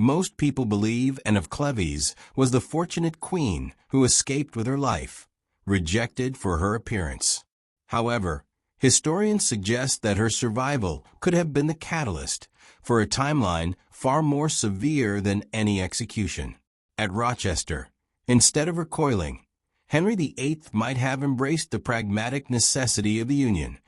Most people believe Anne of Cleves was the fortunate queen who escaped with her life, rejected for her appearance. However, historians suggest that her survival could have been the catalyst for a timeline far more severe than any execution. At Rochester, instead of recoiling, Henry VIII might have embraced the pragmatic necessity of the Union,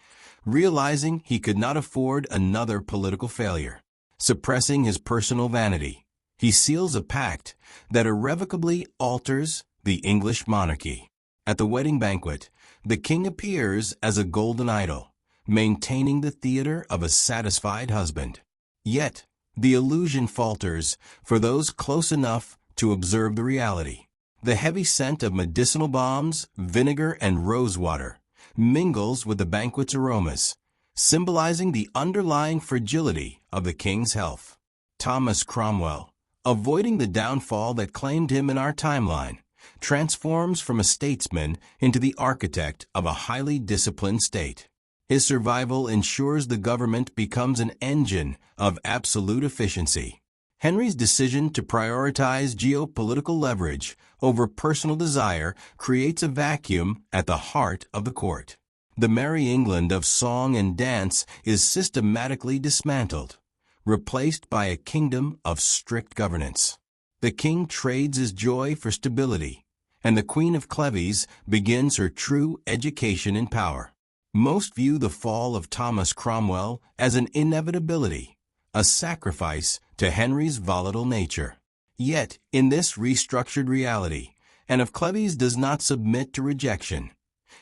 realizing he could not afford another political failure. Suppressing his personal vanity, he seals a pact that irrevocably alters the English monarchy. At the wedding banquet, the king appears as a golden idol, maintaining the theater of a satisfied husband. Yet, the illusion falters for those close enough to observe the reality. The heavy scent of medicinal balms, vinegar, and rosewater mingles with the banquet's aromas, symbolizing the underlying fragility of the king's health. Thomas Cromwell, avoiding the downfall that claimed him in our timeline, transforms from a statesman into the architect of a highly disciplined state. His survival ensures the government becomes an engine of absolute efficiency. Henry's decision to prioritize geopolitical leverage over personal desire creates a vacuum at the heart of the court. The merry England of song and dance is systematically dismantled, replaced by a kingdom of strict governance. The king trades his joy for stability, and the Queen of Cleves begins her true education in power. Most view the fall of Thomas Cromwell as an inevitability, a sacrifice to Henry's volatile nature. Yet, in this restructured reality, Anne of Cleves does not submit to rejection.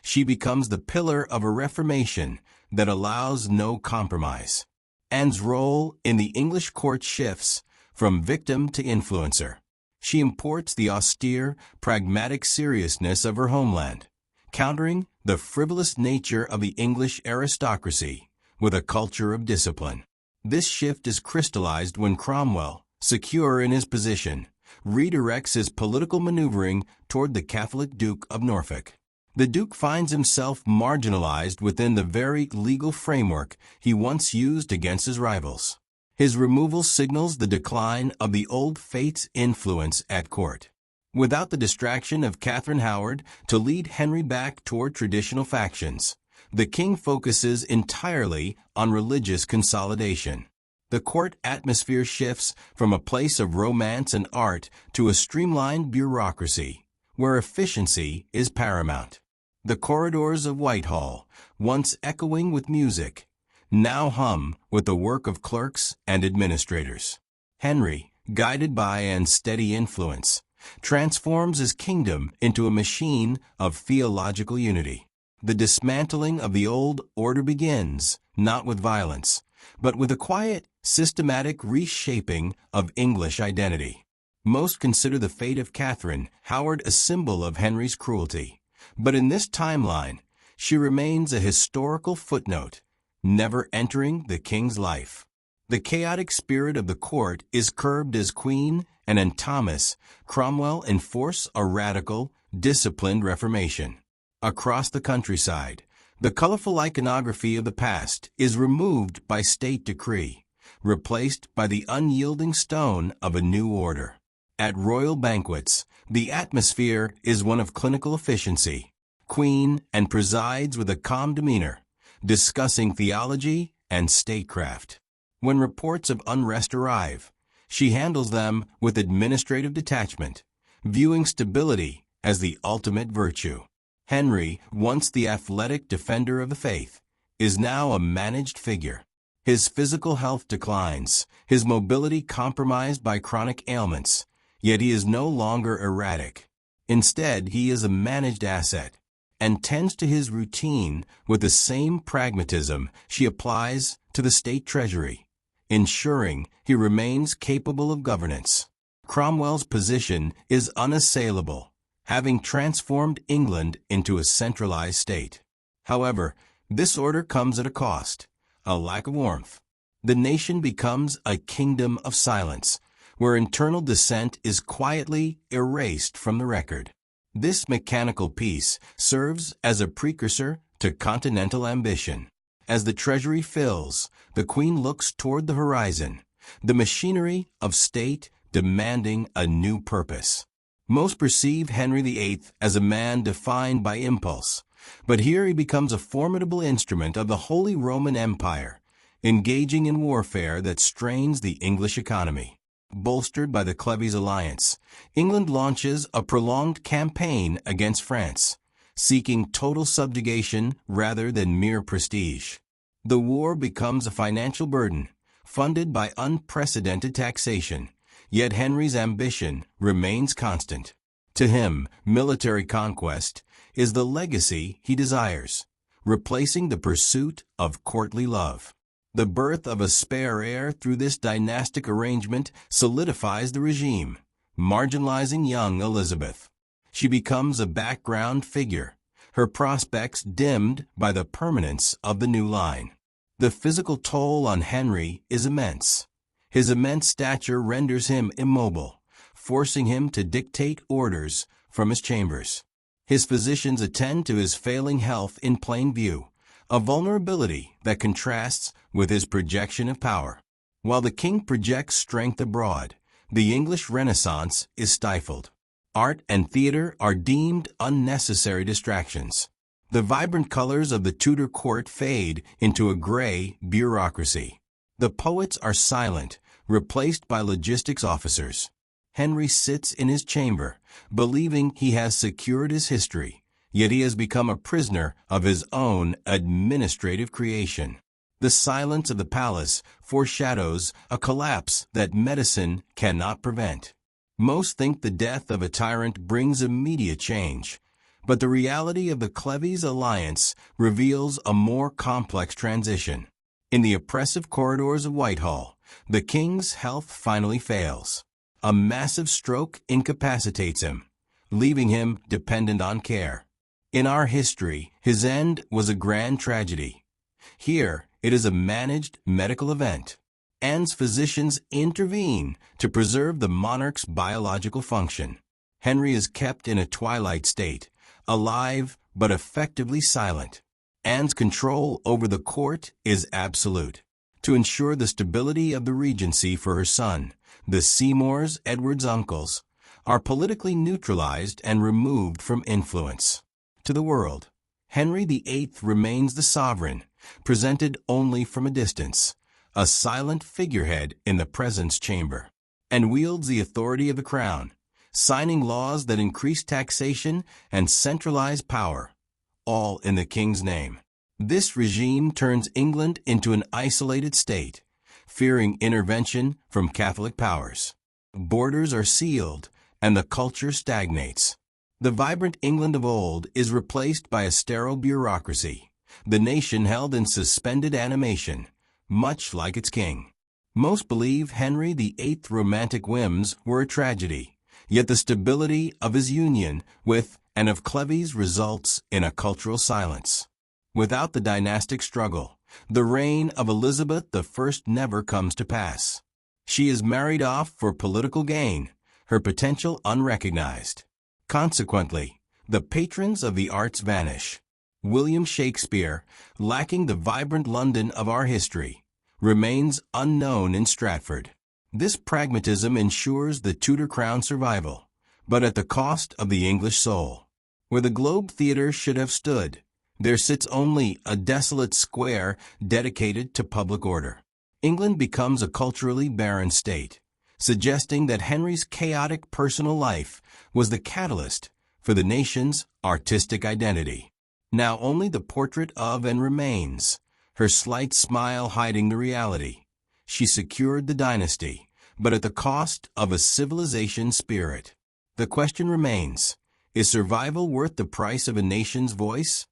She becomes the pillar of a reformation that allows no compromise. Anne's role in the English court shifts from victim to influencer. She imports the austere, pragmatic seriousness of her homeland, countering the frivolous nature of the English aristocracy with a culture of discipline. This shift is crystallized when Cromwell, secure in his position, redirects his political maneuvering toward the Catholic Duke of Norfolk. The Duke finds himself marginalized within the very legal framework he once used against his rivals. His removal signals the decline of the old faith's influence at court. Without the distraction of Catherine Howard to lead Henry back toward traditional factions, the king focuses entirely on religious consolidation. The court atmosphere shifts from a place of romance and art to a streamlined bureaucracy, where efficiency is paramount. The corridors of Whitehall, once echoing with music, now hum with the work of clerks and administrators. Henry, guided by Anne's steady influence, transforms his kingdom into a machine of theological unity. The dismantling of the old order begins, not with violence, but with a quiet, systematic reshaping of English identity. Most consider the fate of Catherine Howard a symbol of Henry's cruelty, but in this timeline, she remains a historical footnote, never entering the king's life. The chaotic spirit of the court is curbed as Queen and in Thomas Cromwell enforce a radical, disciplined reformation. Across the countryside, the colorful iconography of the past is removed by state decree, replaced by the unyielding stone of a new order. At royal banquets, the atmosphere is one of clinical efficiency. Queen Anne presides with a calm demeanor, discussing theology and statecraft. When reports of unrest arrive, she handles them with administrative detachment, viewing stability as the ultimate virtue. Henry, once the athletic defender of the faith, is now a managed figure. His physical health declines, his mobility compromised by chronic ailments, yet he is no longer erratic. Instead, he is a managed asset and tends to his routine with the same pragmatism she applies to the state treasury, ensuring he remains capable of governance. Cromwell's position is unassailable, having transformed England into a centralized state. However, this order comes at a cost, a lack of warmth. The nation becomes a kingdom of silence, where internal dissent is quietly erased from the record. This mechanical peace serves as a precursor to continental ambition. As the treasury fills, the Queen looks toward the horizon. The machinery of state demanding a new purpose. Most perceive Henry VIII as a man defined by impulse, but here he becomes a formidable instrument of the Holy Roman Empire, engaging in warfare that strains the English economy. Bolstered by the Cleves alliance, England launches a prolonged campaign against France, seeking total subjugation rather than mere prestige. The war becomes a financial burden, funded by unprecedented taxation, yet Henry's ambition remains constant. To him, military conquest is the legacy he desires, replacing the pursuit of courtly love. The birth of a spare heir through this dynastic arrangement solidifies the regime, marginalizing young Elizabeth. She becomes a background figure, her prospects dimmed by the permanence of the new line. The physical toll on Henry is immense. His immense stature renders him immobile, forcing him to dictate orders from his chambers. His physicians attend to his failing health in plain view, a vulnerability that contrasts with his projection of power. While the king projects strength abroad, the English Renaissance is stifled. Art and theater are deemed unnecessary distractions. The vibrant colors of the Tudor court fade into a gray bureaucracy. The poets are silent, replaced by logistics officers. Henry sits in his chamber, believing he has secured his history, yet he has become a prisoner of his own administrative creation. The silence of the palace foreshadows a collapse that medicine cannot prevent. Most think the death of a tyrant brings immediate change, but the reality of the Cleves alliance reveals a more complex transition. In the oppressive corridors of Whitehall, the king's health finally fails. A massive stroke incapacitates him, leaving him dependent on care. In our history, his end was a grand tragedy. Here, it is a managed medical event. Anne's physicians intervene to preserve the monarch's biological function. Henry is kept in a twilight state, alive but effectively silent. Anne's control over the court is absolute. To ensure the stability of the regency for her son, the Seymours, Edward's uncles, are politically neutralized and removed from influence. To the world, Henry VIII remains the sovereign, presented only from a distance, a silent figurehead in the presence chamber, and wields the authority of the crown, signing laws that increase taxation and centralize power, all in the king's name. This regime turns England into an isolated state, fearing intervention from Catholic powers. Borders are sealed, and the culture stagnates. The vibrant England of old is replaced by a sterile bureaucracy, the nation held in suspended animation, much like its king. Most believe Henry VIII's romantic whims were a tragedy, yet the stability of his union with Anne of Cleves results in a cultural silence. Without the dynastic struggle, the reign of Elizabeth I never comes to pass. She is married off for political gain, her potential unrecognized. Consequently, the patrons of the arts vanish. William Shakespeare, lacking the vibrant London of our history, remains unknown in Stratford. This pragmatism ensures the Tudor crown's survival, but at the cost of the English soul. Where the Globe Theatre should have stood, there sits only a desolate square dedicated to public order. England becomes a culturally barren state, suggesting that Henry's chaotic personal life was the catalyst for the nation's artistic identity. Now only the portrait of Anne remains, her slight smile hiding the reality. She secured the dynasty, but at the cost of a civilization spirit. The question remains, is survival worth the price of a nation's voice?